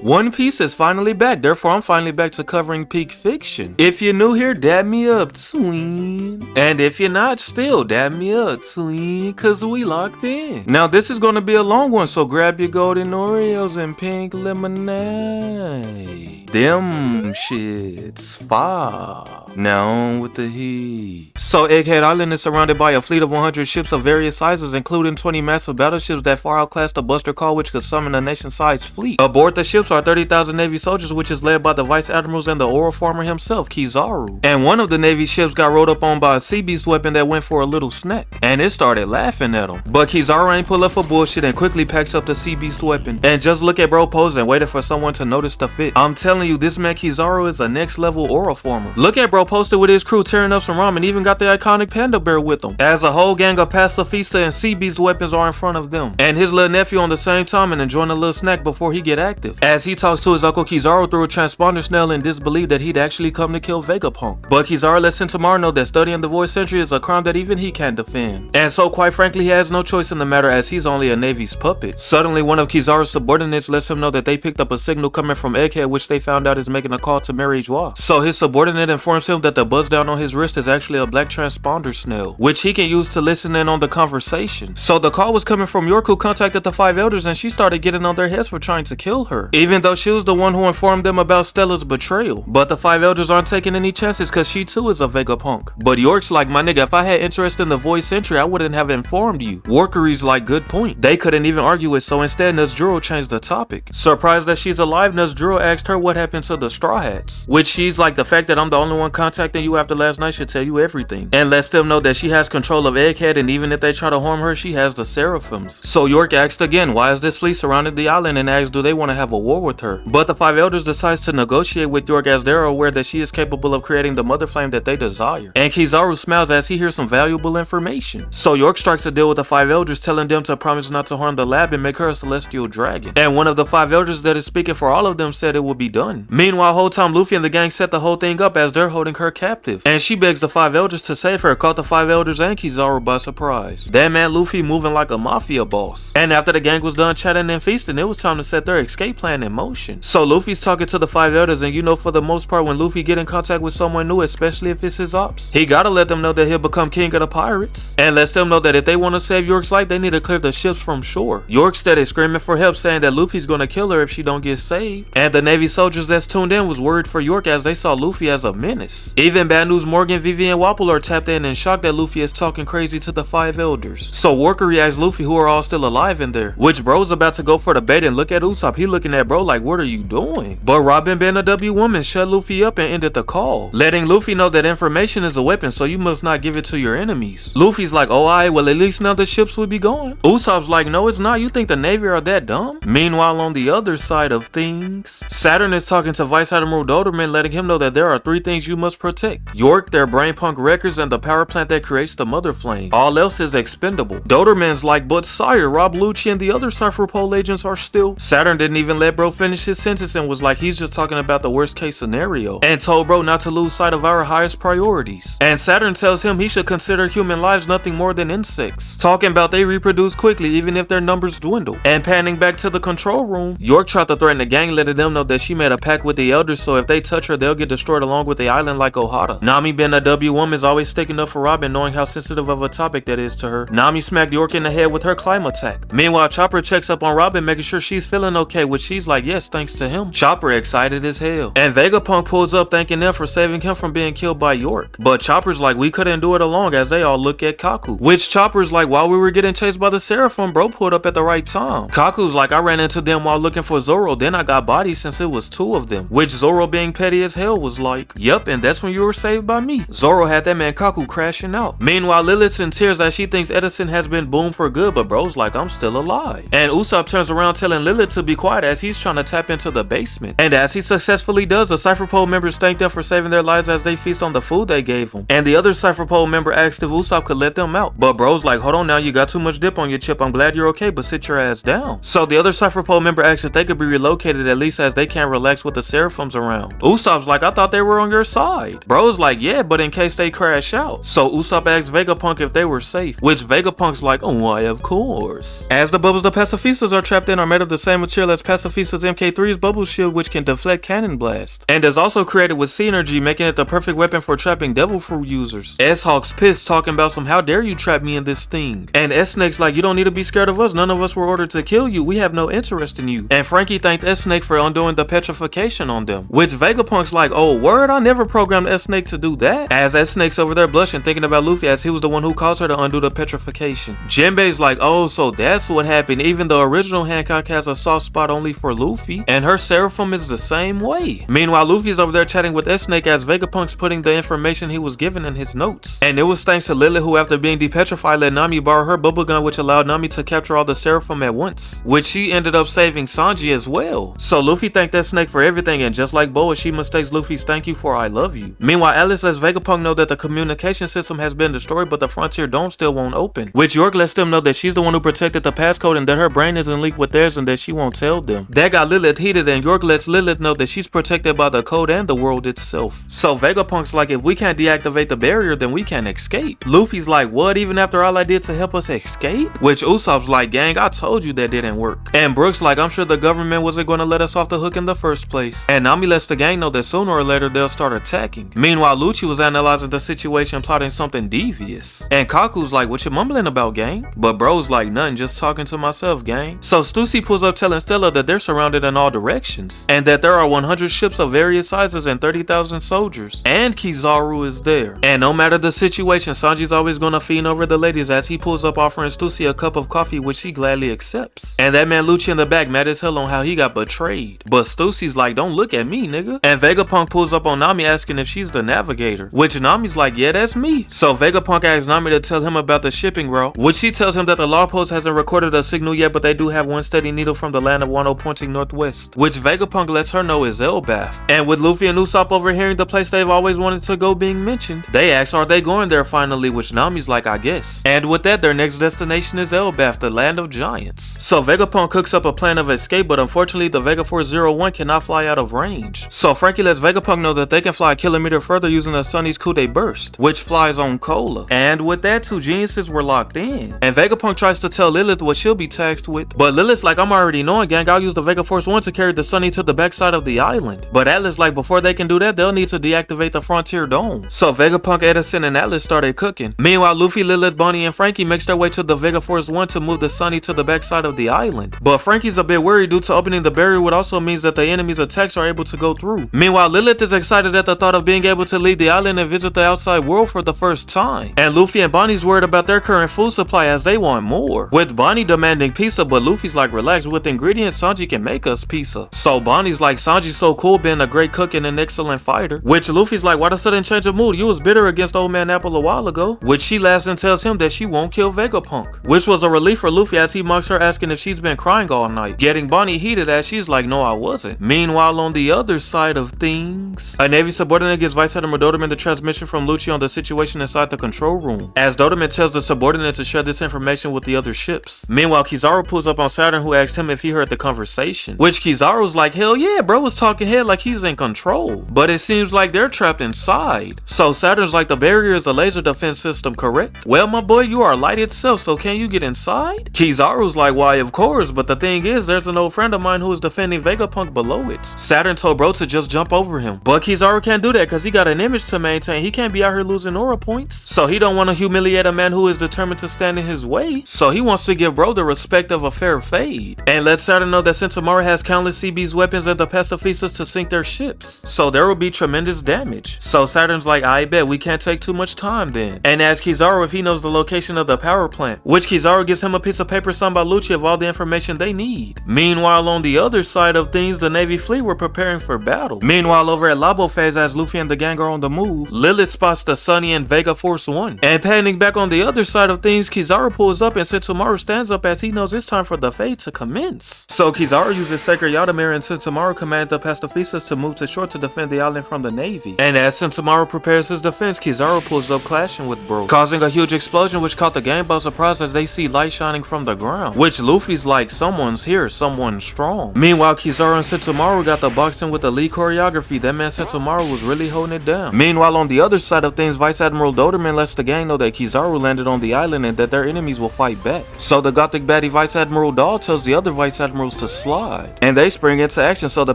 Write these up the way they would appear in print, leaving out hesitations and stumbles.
One Piece is finally back, therefore I'm finally back to covering peak fiction. If you're new here, dab me up, tween. And if you're not, still dab me up, tween, cause we locked in. Now this is gonna be a long one, so grab your golden Oreos and pink lemonade. Them shits fire. Now on with the heat. So Egghead Island is surrounded by a fleet of 100 ships of various sizes, including 20 massive battleships that far outclass the Buster Call, which could summon a nation-sized fleet. Aboard the ships are 30,000 Navy soldiers, which is led by the Vice Admirals and the oil farmer himself, Kizaru. And one of the Navy ships got rolled up on by a sea beast weapon that went for a little snack, and it started laughing at him. But Kizaru ain't pull up for bullshit and quickly packs up the sea beast weapon. And just look at bro posing, waiting for someone to notice the fit. I'm telling you, this man Kizaru is a next level oil farmer. Look at bro posted with his crew tearing up some ramen, even got the iconic panda bear with him, as a whole gang of pacifista and sea beast weapons are in front of them, and his little nephew on the same time and enjoying a little snack before he get active, as he talks to his uncle Kizaru through a transponder snail in disbelief that he'd actually come to kill Vegapunk. But Kizaru lets Sentomaru know that studying the void century is a crime that even he can't defend, and so quite frankly he has no choice in the matter as he's only a Navy's puppet. Suddenly one of Kizaru's subordinates lets him know that they picked up a signal coming from Egghead, which they found out is making a call to Mary Joie. So his subordinate informs him that the buzz down on his wrist is actually a black transponder snail, which he can use to listen in on the conversation. So the call was coming from York, who contacted the five elders, and she started getting on their heads for trying to kill her, even though she was the one who informed them about Stella's betrayal. But the five elders aren't taking any chances cause she too is a Vegapunk. But York's like, my nigga, if I had interest in the void century, I wouldn't have informed you. Workery's like, good point. They couldn't even argue it, so instead Nezjuro changed the topic. Surprised that she's alive, Nezjuro asked her what happened to the Straw Hats, which she's like, the fact that I'm the only one contacting you after last night should tell you everything, and lets them know that she has control of Egghead, and even if they try to harm her, she has the Seraphims. So York asked again, why is this fleet surrounding the island, and asks, do they want to have a war with her? But the five elders decides to negotiate with York as they're aware that she is capable of creating the mother flame that they desire. And Kizaru smiles as he hears some valuable information. So York strikes a deal with the five elders, telling them to promise not to harm the lab and make her a celestial dragon. And one of the five elders that is speaking for all of them said it would be done. Meanwhile, whole time Luffy and the gang set the whole thing up as they're holding her captive, and she begs the five elders to save her, caught the five elders and Kizaru by surprise. That man Luffy moving like a mafia boss. And after the gang was done chatting and feasting, it was time to set their escape plan in motion. So Luffy's talking to the five elders, and you know, for the most part when Luffy get in contact with someone new, especially if it's his ops, he gotta let them know that he'll become king of the pirates, and lets them know that if they want to save York's life, they need to clear the ships from shore. York started screaming for help, saying that Luffy's gonna kill her if she don't get saved, and the Navy soldiers that's tuned in was worried for York as they saw Luffy as a menace. Even Bad News Morgan, Vivi, and Wapple are tapped in shock that Luffy is talking crazy to the five elders. So Workery asks Luffy who are all still alive in there, which bro's about to go for the bait, and look at Usopp, he looking at bro like, what are you doing? But Robin being a W woman shut Luffy up and ended the call, letting Luffy know that information is a weapon, so you must not give it to your enemies. Luffy's like, oh alright, well at least now the ships would be gone. Usopp's like, no it's not, you think the Navy are that dumb? Meanwhile on the other side of things, Saturn is talking to Vice Admiral Doberman, letting him know that there are 3 things you must protect: York, their brain punk records, and the power plant that creates the mother flame. All else is expendable. Doberman's like, but sire, Rob Lucci and the other Cypher Pole agents are still... Saturn didn't even let bro finish his sentence and was like, he's just talking about the worst case scenario, and told bro not to lose sight of our highest priorities. And Saturn tells him he should consider human lives nothing more than insects, talking about they reproduce quickly even if their numbers dwindle. And panning back to the control room, York tried to threaten the gang, letting them know that she made a pact with the elders, so if they touch her they'll get destroyed along with the island like Ohara. Nami being a W woman is always sticking up for Robin, knowing how sensitive of a topic that is to her. Nami smacked York in the head with her climb attack. Meanwhile Chopper checks up on Robin, making sure she's feeling okay, which she's like, yes, thanks to him. Chopper excited as hell, and Vegapunk pulls up thanking them for saving him from being killed by York. But Chopper's like, we couldn't do it alone, as they all look at Kaku, which Chopper's like, while we were getting chased by the Seraphim, bro pulled up at the right time. Kaku's like, I ran into them while looking for Zoro, then I got bodied since it was 2 of them, which Zoro being petty as hell was like, yep, and that's when you were saved by me. Zoro had that man Kaku crashing out. Meanwhile Lilith's in tears as she thinks Edison has been boomed for good, but bro's like, I'm still alive. And Usopp turns around telling Lilith to be quiet as he's trying to tap into the basement, and as he successfully does, the Cypher Pole members thank them for saving their lives as they feast on the food they gave them. And the other Cypher Pole member asked if Usopp could let them out, but bro's like, hold on now, you got too much dip on your chip, I'm glad you're okay, but sit your ass down. So the other Cypher Pole member asked if they could be relocated, at least as they can't relax with the Seraphims around. Usopp's like, I thought they were on your side. Bro's like, yeah, but in case they crash out. So Usopp asked Vegapunk if they were safe, which Vegapunk's like, oh why of course. As the bubbles the pacifistas are trapped in are made of the same material as pacifist Pasta-Fista's MK3's bubble shield, which can deflect cannon blast, and is also created with sea energy, making it the perfect weapon for trapping devil fruit users. S-Hawk's pissed, talking about some how dare you trap me in this thing, and S-Snake's like, you don't need to be scared of us, none of us were ordered to kill you, we have no interest in you. And Frankie thanked S-Snake for undoing the petrification on them, which Vegapunk's like, oh word, I never programmed S-Snake to do that, as S-Snake's over there blushing thinking about Luffy as he was the one who caused her to undo the petrification. Jinbei's like, oh, so that's what happened, even the original Hancock has a soft spot only for Luffy, and her Seraphim is the same way. Meanwhile, Luffy's over there chatting with S-Snake as Vegapunk's putting the information he was given in his notes, and it was thanks to Lilith who, after being depetrified, let Nami borrow her bubble gun, which allowed Nami to capture all the Seraphim at once, which she ended up saving Sanji as well. So Luffy thanked S-Snake for everything, and just like Boa, she mistakes Luffy's thank you for I love you. Meanwhile, Alice lets Vegapunk know that the communication system has been destroyed, but the Frontier Dome still won't open, which York lets them know that she's the one who protected the passcode and that her brain isn't linked with theirs and that she won't tell them. That got Lilith heated, and York lets Lilith know that she's protected by the code and the world itself. So Vegapunk's like, if we can't deactivate the barrier, then we can't escape. Luffy's like, what, even after all I did to help us escape? Which Usopp's like, gang, I told you that didn't work. And Brooks like, I'm sure the government wasn't going to let us off the hook in the first place. And Nami lets the gang know that sooner or later they'll start attacking. Meanwhile, Lucci was analyzing the situation, plotting something devious. And Kaku's like, what you mumbling about, gang? But bro's like, nothing, just talking to myself, gang. So Stussy pulls up telling Stella that they're surrounded in all directions, and that there are 100 ships of various sizes and 30,000 soldiers. And Kizaru is there. And no matter the situation, Sanji's always gonna fiend over the ladies as he pulls up offering Stussy a cup of coffee, which she gladly accepts. And that man Lucci in the back mad as hell on how he got betrayed. But Stussy's like, don't look at me, nigga. And Vegapunk pulls up on Nami asking if she's the navigator, which Nami's like, yeah, that's me. So Vegapunk asks Nami to tell him about the shipping route, which she tells him that the law post hasn't recorded a signal yet, but they do have one steady needle from the land of Wano pointing northwest, which Vegapunk lets her know is Elbaf. And with Luffy and Usopp overhearing the place they've always wanted to go being mentioned, they ask, are they going there finally, which Nami's like, I guess. And with that, their next destination is Elbaf, the land of giants. So Vegapunk cooks up a plan of escape, but unfortunately the Vega Force 01 cannot fly out of range. So Frankie lets Vegapunk know that they can fly a kilometer further using the Sunny's Coup de Burst, which flies on Cola. And with that, two geniuses were locked in. And Vegapunk tries to tell Lilith what she'll be taxed with, but Lilith's like, I'm already knowing, gang, I'll use the Vega Force 1 to carry the Sunny to the backside of the island. But Atlas like, before they can do that, they'll need to deactivate the Frontier Dome. So Vegapunk, Edison, and Atlas started cooking. Meanwhile, Luffy, Lilith, Bonnie, and Frankie makes their way to the Vega Force 1 to move the Sunny to the backside of the island. But Frankie's a bit worried due to opening the barrier, which also means that the enemy's attacks are able to go through. Meanwhile, Lilith is excited at the thought of being able to leave the island and visit the outside world for the first time. And Luffy and Bonnie's worried about their current food supply as they want more, with Bonnie demanding pizza, but Luffy's like, relax, with ingredients Sanji can make us pizza. So Bonnie's like, Sanji's so cool being a great cook and an excellent fighter, which Luffy's like, why the sudden change of mood? You was bitter against Old Man Apple a while ago, which she laughs and tells him that she won't kill Vegapunk, which was a relief for Luffy as he mocks her, asking if she's been crying all night, getting Bonnie heated as she's like, no, I wasn't. Meanwhile, on the other side of things, a Navy subordinate gives Vice Admiral Doberman the transmission from Lucci on the situation inside the control room, as Doberman tells the subordinate to share this information with the other ships. Meanwhile, Kizaru pulls up on Saturn, who asks him if he heard the conversation, which Kizaru's like, hell yeah, bro was talking head like he's in control, but it seems like they're trapped inside. So Saturn's like, the barrier is a laser defense system, correct? Well, my boy, you are light itself, so can you get inside? Kizaru's like, why, of course, but the thing is, there's an old friend of mine who is defending Vegapunk below it. Saturn told bro to just jump over him, but Kizaru can't do that because he got an image to maintain. He can't be out here losing aura points, so he don't want to humiliate a man who is determined to stand in his way, so he wants to give bro the respect of a fair fade, and let Saturn know that Sentomaru has countless CB's weapons and the Pasta-Fistas to sink their ships, so there will be tremendous damage. So Saturn's like, I bet we can't take too much time then, and asks Kizaru if he knows the location of the power plant, which Kizaru gives him a piece of paper signed by Lucci of all the information they need. Meanwhile, on the other side of things, the Navy fleet were preparing for battle. Meanwhile, over at Labo Phase, as Luffy and the gang are on the move, Lilith spots the Sunny and Vega Force 1. And panning back on the other side of things, Kizaru pulls up and Sentomaru stands up as he knows it's time for the fade to commence. So Kizaru uses Sacred Yadamir and Sentomaru command the Pasta-Fistas to move to shore to defend the island from the Navy. And as Sentomaru prepares his defense, Kizaru pulls up clashing with bro, causing a huge explosion which caught the gang by surprise as they see light shining from the ground, which Luffy's like, someone's here, someone's strong. Meanwhile, Kizaru and Sentomaru got the boxing with the lead choreography. That man Sentomaru was really holding it down. Meanwhile, on the other side of things, Vice Admiral Doberman lets the gang know that Kizaru landed on the island and that their enemies will fight back. So the gothic baddie Vice Admiral Dahl tells the other Vice Admirals to slide. collide, and they spring into action, so the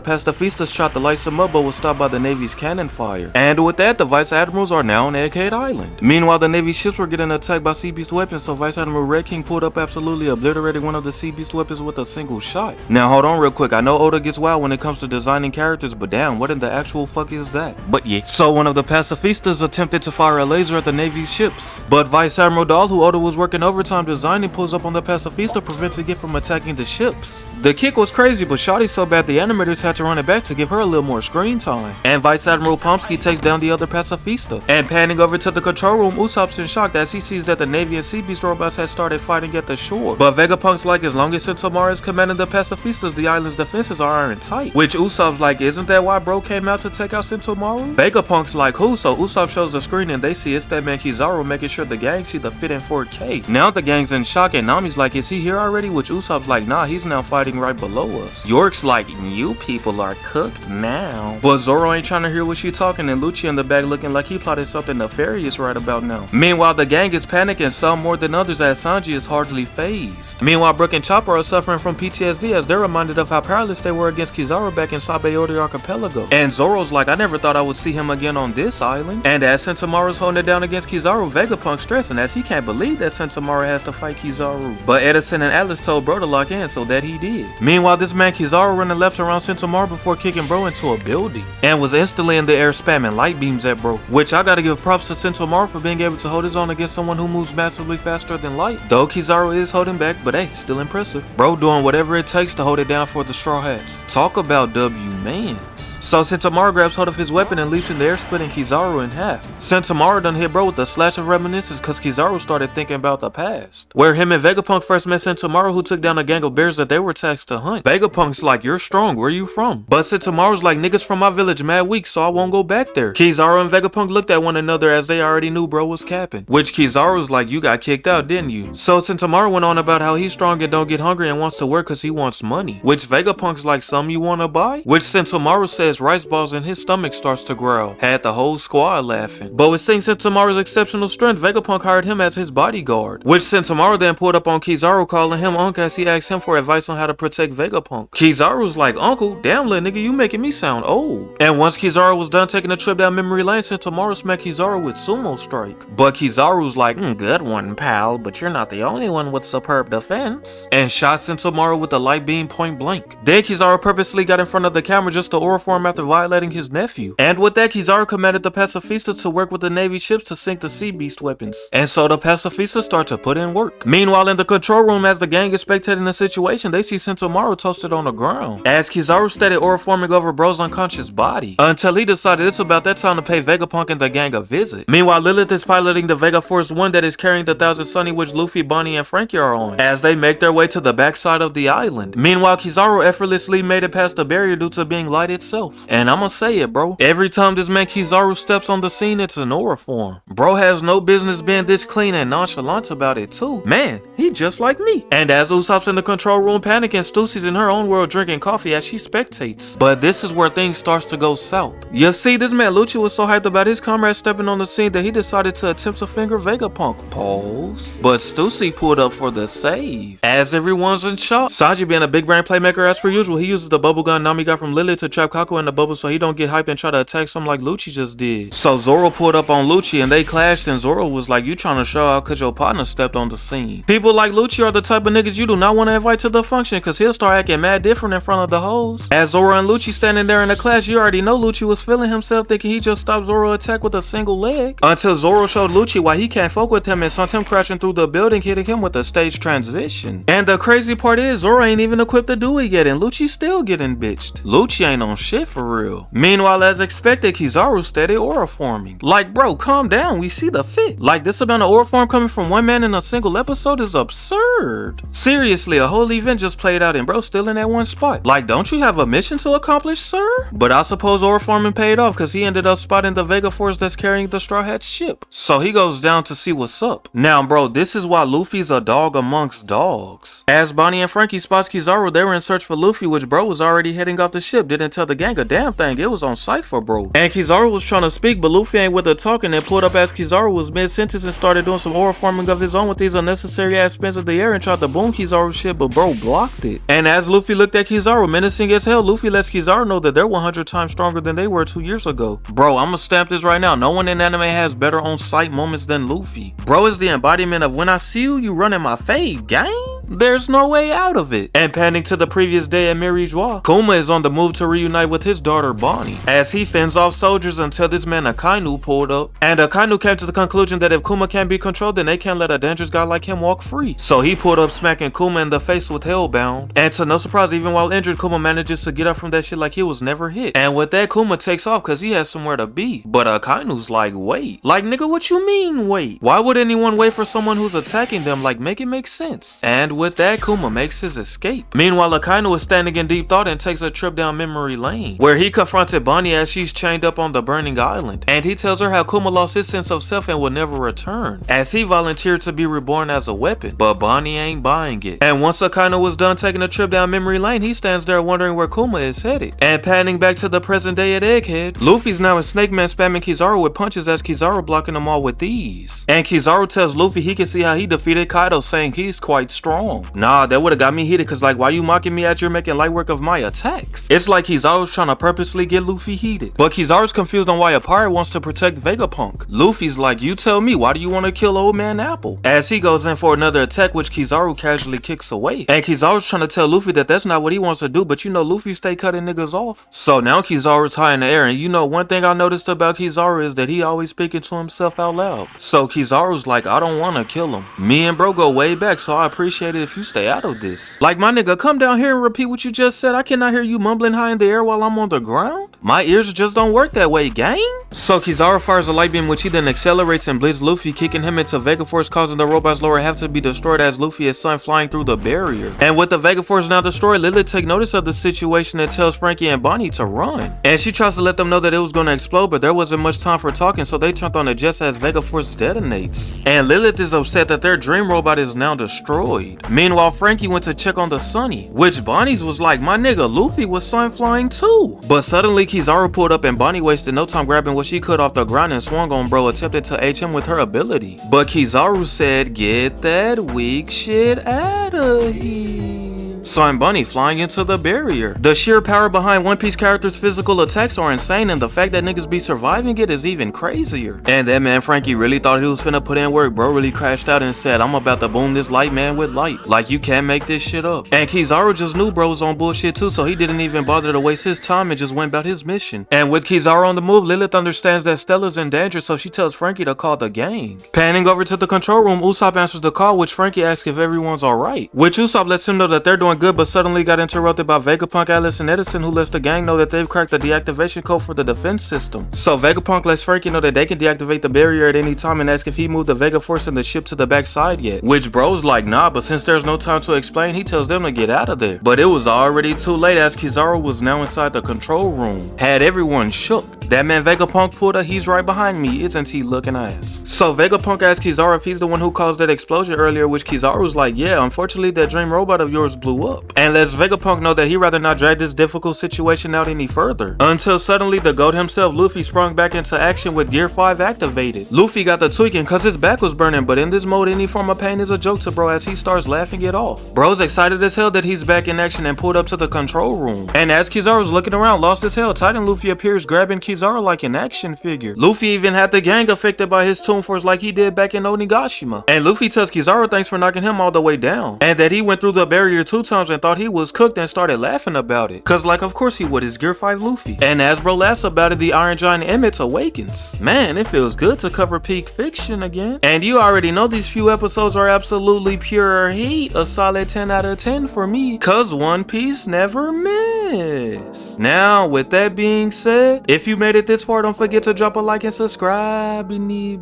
pacifistas shot to light them up but was stopped by the Navy's cannon fire. And with that, the Vice Admirals are now on Egghead Island. Meanwhile, the Navy ships were getting attacked by Sea Beast weapons, so Vice Admiral Red King pulled up, absolutely obliterating one of the Sea Beast weapons with a single shot. Now hold on real quick, I know Oda gets wild when it comes to designing characters, but damn, what in the actual fuck is that? But yeah, so one of the pacifistas attempted to fire a laser at the Navy's ships, but Vice Admiral Dahl, who Oda was working overtime designing, pulls up on the pacifista, preventing it from attacking the ships. The kick was crazy, but Shawty's so bad the animators had to run it back to give her a little more screen time. And Vice Admiral Pomsky takes down the other pacifista. And panning over to the control room, Usopp's in shock as he sees that the Navy and Sea Beast robots had started fighting at the shore. But Vegapunk's like, as long as Sentomaru is commanding the pacifistas, the island's defenses are iron tight. Which Usopp's like, isn't that why bro came out to take out Sentomaru? Vegapunk's like, who? So Usopp shows the screen and they see it's that man Kizaru making sure the gang see the fit in 4K. Now the gang's in shock and Nami's like, is he here already? Which Usopp's like, nah, he's now fighting right below us. York's like, you people are cooked now. But Zoro ain't trying to hear what she talking, and Lucci in the back looking like he plotted something nefarious right about now. Meanwhile, the gang is panicking, some more than others, as Sanji is hardly phased. Meanwhile, Brook and Chopper are suffering from PTSD as they're reminded of how powerless they were against Kizaru back in Sabaody Archipelago. And Zoro's like, I never thought I would see him again on this island. And as Sentomaru's holding it down against Kizaru, Vegapunk's stressing as he can't believe that Sentomaru has to fight Kizaru. But Edison and Atlas told bro to lock in, so that he did. Meanwhile, this man Kizaru running laps around Sentomaru before kicking bro into a building, and was instantly in the air spamming light beams at bro, which I gotta give props to Sentomaru for being able to hold his own against someone who moves massively faster than light. Though Kizaru is holding back, but hey, still impressive. Bro doing whatever it takes to hold it down for the Straw Hats. Talk about W-mans. So Sentomaru grabs hold of his weapon and leaps in the air, splitting Kizaru in half. Sentomaru done hit bro with a slash of reminiscence cause Kizaru started thinking about the past, where him and Vegapunk first met Sentomaru, who took down a gang of bears that they were tasked to hunt. Vegapunk's like, you're strong, where you from? But Sentomaru's like, niggas from my village mad weak, so I won't go back there. Kizaru and Vegapunk looked at one another as they already knew bro was capping, which Kizaru's like, you got kicked out, didn't you? So Sentomaru went on about how he's strong and don't get hungry and wants to work cause he wants money, which Vegapunk's like, some you wanna buy? Which Sentomaru says rice balls in his stomach starts to growl. Had the whole squad laughing. But with seeing Sentomaru's exceptional strength, Vegapunk hired him as his bodyguard, which Sentomaru then pulled up on Kizaru, calling him uncle as he asked him for advice on how to protect Vegapunk. Kizaru's like, uncle? Damn little nigga, you making me sound old. And once Kizaru was done taking a trip down memory lane, Sentomaru smacked Kizaru with sumo strike. But Kizaru's like, good one pal, but you're not the only one with superb defense, and shot Sentomaru with a light beam point blank. Then Kizaru purposely got in front of the camera just to oroform after violating his nephew. And with that, Kizaru commanded the pacifistas to work with the Navy ships to sink the Sea Beast weapons. And so the pacifistas start to put in work. Meanwhile, in the control room, as the gang is spectating the situation, they see Sentomaru toasted on the ground, as Kizaru started oroforming over bro's unconscious body, until he decided it's about that time to pay Vegapunk and the gang a visit. Meanwhile, Lilith is piloting the Vega Force 1 that is carrying the Thousand Sunny, which Luffy, Bonnie, and Frankie are on, as they make their way to the backside of the island. Meanwhile, Kizaru effortlessly made it past the barrier due to being light itself. And I'ma say it, bro, every time this man Kizaru steps on the scene, it's an oroform. Bro has no business being this clean and nonchalant about it too. Man, he just like me. And as Usopp's in the control room panicking, Stussy's in her own world drinking coffee as she spectates. But this is where things starts to go south. You see, this man Lucci was so hyped about his comrade stepping on the scene that he decided to attempt to finger Vegapunk. Pause. But Stussy pulled up for the save, as everyone's in shock. Sanji, being a big brain playmaker as per usual, he uses the bubble gun Nami got from Lily to trap Kako in the bubble so he don't get hyped and try to attack something like Lucci just did. So Zoro pulled up on Lucci and they clashed, and Zoro was like, you trying to show out cause your partner stepped on the scene. People like Lucci are the type of niggas you do not want to invite to the function cause he'll start acting mad different in front of the hoes. As Zoro and Lucci standing there in the clash, you already know Lucci was feeling himself, thinking he just stopped Zoro attack with a single leg, until Zoro showed Lucci why he can't fuck with him and sent him crashing through the building, hitting him with a stage transition. And the crazy part is, Zoro ain't even equipped to do it yet, and Lucci's still getting bitched. Lucci ain't on shit for real. Meanwhile, as expected, Kizaru steady oroforming. Like, bro, calm down, we see the fit. Like, this amount of oroform coming from one man in a single episode is absurd. Seriously, a whole event just played out and bro still in that one spot. Like, don't you have a mission to accomplish, sir? But I suppose oroforming paid off because he ended up spotting the Vega Force that's carrying the Straw Hat's ship. So he goes down to see what's up. Now, bro, this is why Luffy's a dog amongst dogs. As Bonnie and Frankie spots Kizaru, they were in search for Luffy, which bro was already heading off the ship, didn't tell the gang gang a damn thing. It was on sight for bro. And Kizaru was trying to speak, but Luffy ain't with her talking and pulled up as Kizaru was mid-sentence and started doing some oral forming of his own with these unnecessary ass spins of the air and tried to boom Kizaru's shit, but bro blocked it. And as Luffy looked at Kizaru, menacing as hell, Luffy lets Kizaru know that they're 100 times stronger than they were 2 years ago. Bro, I'ma stamp this right now. No one in anime has better on-sight moments than Luffy. Bro is the embodiment of when I see you, you run in my fade, gang. There's no way out of it. And panning to the previous day at Mirijois, Kuma is on the move to reunite with his daughter Bonnie, as he fends off soldiers until this man Akainu pulled up. And Akainu came to the conclusion that if Kuma can't be controlled, then they can't let a dangerous guy like him walk free. So he pulled up smacking Kuma in the face with Hellbound. And to no surprise, even while injured, Kuma manages to get up from that shit like he was never hit. And with that, Kuma takes off cause he has somewhere to be. But Akainu's like, wait. Like, nigga, what you mean wait? Why would anyone wait for someone who's attacking them? Like, make it make sense. And with that, Kuma makes his escape. Meanwhile, Akainu is standing in deep thought and takes a trip down memory lane, where he confronted Bonnie as she's chained up on the burning island. And he tells her how Kuma lost his sense of self and will never return, as he volunteered to be reborn as a weapon. But Bonnie ain't buying it. And once Akainu was done taking a trip down memory lane, he stands there wondering where Kuma is headed. And panning back to the present day at Egghead, Luffy's now in Snake Man spamming Kizaru with punches as Kizaru blocking them all with ease. And Kizaru tells Luffy he can see how he defeated Kaido, saying he's quite strong. Nah, that would've got me heated cause like, why you mocking me as you're making light work of my attacks? It's like Kizaru's trying to purposely get Luffy heated. But Kizaru's confused on why a pirate wants to protect Vegapunk. Luffy's like, you tell me, why do you want to kill old man Apple? As he goes in for another attack, which Kizaru casually kicks away. And Kizaru's trying to tell Luffy that that's not what he wants to do, but you know Luffy stay cutting niggas off. So now Kizaru's high in the air, and you know one thing I noticed about Kizaru is that he always speaking to himself out loud. So Kizaru's like, I don't want to kill him. Me and bro go way back, so I appreciate it if you stay out of this. Like, my nigga, come down here and repeat what you just said. I cannot hear you mumbling high in the air while I'm on the ground. My ears just don't work that way, gang. So Kizaru fires a light beam, which he then accelerates and blitz Luffy, kicking him into Vega Force, causing the robot's lower half to be destroyed as Luffy is sent flying through the barrier. And with the Vega Force now destroyed, Lilith takes notice of the situation and tells Frankie and Bonnie to run. And she tries to let them know that it was going to explode, but there wasn't much time for talking, so they turned on it just as Vega Force detonates. And Lilith is upset that their dream robot is now destroyed. Meanwhile, Frankie went to check on the Sunny, which Bonnie's was like, my nigga, Luffy was sun flying too. But suddenly Kizaru pulled up and Bonnie wasted no time grabbing what she could off the ground and swung on bro, attempted to H him with her ability. But Kizaru said, get that weak shit out of here. Saw Bunny flying into the barrier. The sheer power behind One Piece characters' physical attacks are insane, and the fact that niggas be surviving it is even crazier. And that man Frankie really thought he was finna put in work. Bro really crashed out and said, I'm about to boom this light man with light. Like, you can't make this shit up. And Kizaru just knew bro was on bullshit too, so he didn't even bother to waste his time and just went about his mission. And with Kizaru on the move, Lilith understands that Stella's in danger, so she tells Frankie to call the gang. Panning over to the control room, Usopp answers the call, which Frankie asks if everyone's alright. Which Usopp lets him know that they're doing good, but suddenly got interrupted by Vegapunk, Atlas, and Edison, who lets the gang know that they've cracked the deactivation code for the defense system. So Vegapunk lets Frankie know that they can deactivate the barrier at any time and asks if he moved the Vega Force and the ship to the backside yet. Which bro's like, nah, but since there's no time to explain, he tells them to get out of there. But it was already too late as Kizaru was now inside the control room. Had everyone shook. That man Vegapunk pulled a he's right behind me, isn't he looking ass? So Vegapunk asks Kizaru if he's the one who caused that explosion earlier, which Kizaru's like, yeah, unfortunately that dream robot of yours blew up. And lets Vegapunk know that he'd rather not drag this difficult situation out any further. Until suddenly the GOAT himself, Luffy, sprung back into action with Gear 5 activated. Luffy got the tweaking cause his back was burning, but in this mode any form of pain is a joke to bro as he starts laughing it off. Bro's excited as hell that he's back in action and pulled up to the control room. And as Kizaru's looking around, lost as hell, Titan Luffy appears grabbing Kizaru like an action figure. Luffy even had the gang affected by his Tomb Force like he did back in Onigashima. And Luffy tells Kizaru thanks for knocking him all the way down. And that he went through the barrier 2 times and thought he was cooked and started laughing about it. Cause like of course he would, his Gear 5 Luffy. And as bro laughs about it, the Iron Giant Emmett awakens. Man, it feels good to cover peak fiction again. And you already know these few episodes are absolutely pure heat. A solid 10 out of 10 for me. Cause One Piece never miss. Now with that being said, if you made it this far, don't forget to drop a like and subscribe. We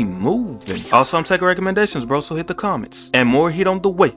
moving. Also, I'm taking recommendations, bro, so hit the comments. And more heat on the way.